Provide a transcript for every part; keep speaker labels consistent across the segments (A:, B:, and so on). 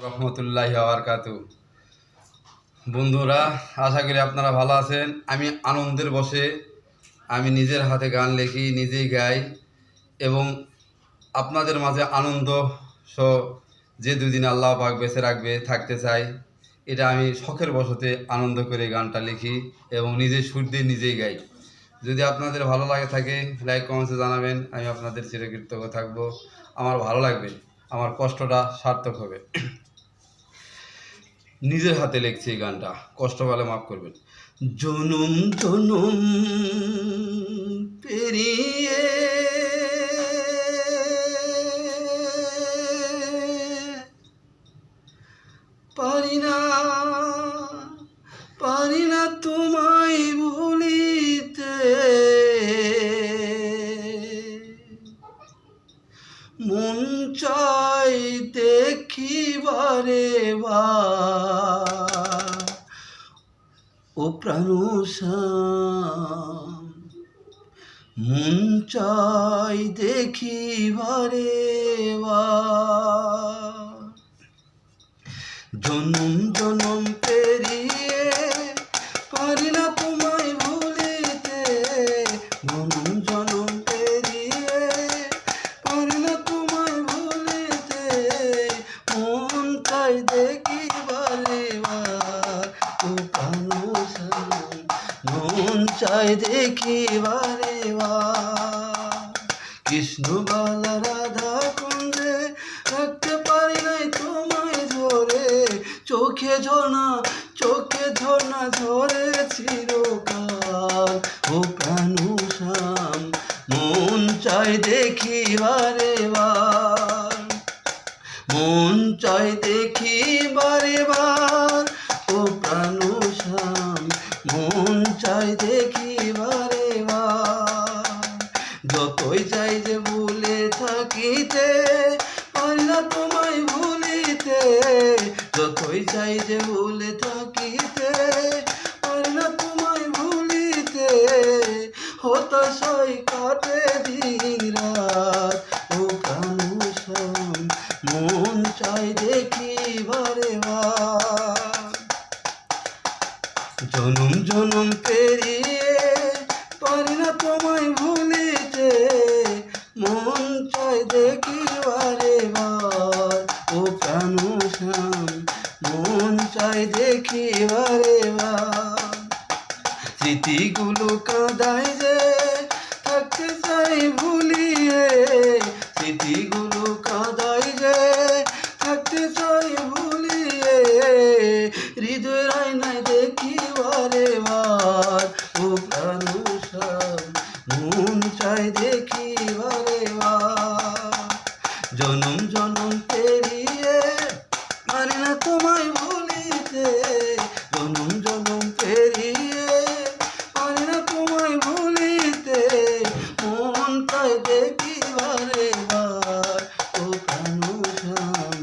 A: রহমতুল্লাহি ওয়া বারাকাতুহু। বন্ধুরা, আশা করি আপনারা ভালো আছেন। আমি আনন্দের বশে আমি নিজের হাতে গান লিখি, নিজেই গাই এবং আপনাদের মাঝে আনন্দ সহ যে দুদিন আল্লাহ পাক বেঁচে রাখবে থাকতে চাই, এটা আমি শখের বশতে আনন্দ করে গানটা লিখি এবং নিজে সুর দিয়ে নিজেই গাই। যদি আপনাদের ভালো লাগে থাকে লাইক কমেন্টসে জানাবেন, আমি আপনাদের চিরকৃতজ্ঞ থাকবো। আমার ভালো লাগবে, আমার কষ্টটা সার্থক হবে। নিজের হাতে লিখছি এই গানটা, কষ্ট পেলে মাফ করবেন। জনম জনম পেরিয়ে পারি না তোমায় ভুলিতে, মন চাই দেখিবারে ও প্রাণ শ্যাম, মন চাই দেখিবারে জনম জনম পেরিয়ে পারি না তোমায় ভুলিতে, জনম জনম পেরিয়ে পারি না তোমায় ভুলিতে, মন চাই দেখিবারে ও প্রাণ শ্যাম, মন চাই দেখিবারে কৃষ্ণ বালা রাধা কুঞ্জে রাখতে পারি নাই তোমায় ধরে, চোখে ঝর্ণা ঝরে চিরকাল ও প্রাণ শ্যাম, মন চাই দেখিবারে মন চাই দেখিবারে ও প্রাণ শ্যাম, মন চাই দেখিবারে যতই চাই যে ভুলে থাকিতে পারি না তোমায় ভুলিতে, যতই চাই যে ভুলে থাকিতে পারি না তোমায় ভুলিতে, হতাশায় কাটে দিন রাত ও প্রাণ শ্যাম, মন চাই দেখিবারে জনম জনম পেরিয়ে পারি না তোমায় ভুলিতে, মন চাই দেখিবারে ও প্রাণ শ্যাম, মন চাই দেখিবারে স্মৃতিগুলো কাঁদায় যে থাকতে চাই ভুলিয়ে, স্মৃতিগুলো কাঁদায় যে থাকতে চাই ভুলিয়ে, হৃদয়ের আয়নায় দেখিবারে ও প্রাণ শ্যাম, মন চাই দেখিবারে জনম জনম পেরিয়ে পারি না তোমায় ভুলিতে, জনম জনম পেরিয়ে পারি না তোমায় ভুলিতে, মন চাই দেখিবারে ও প্রাণ শ্যাম,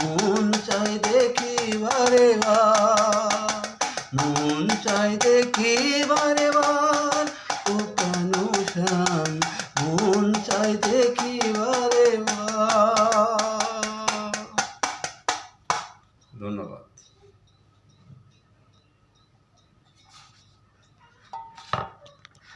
A: মন চাই দেখিবারে মন চাই দেখিবারে ও প্রাণ শ্যাম, মন চাই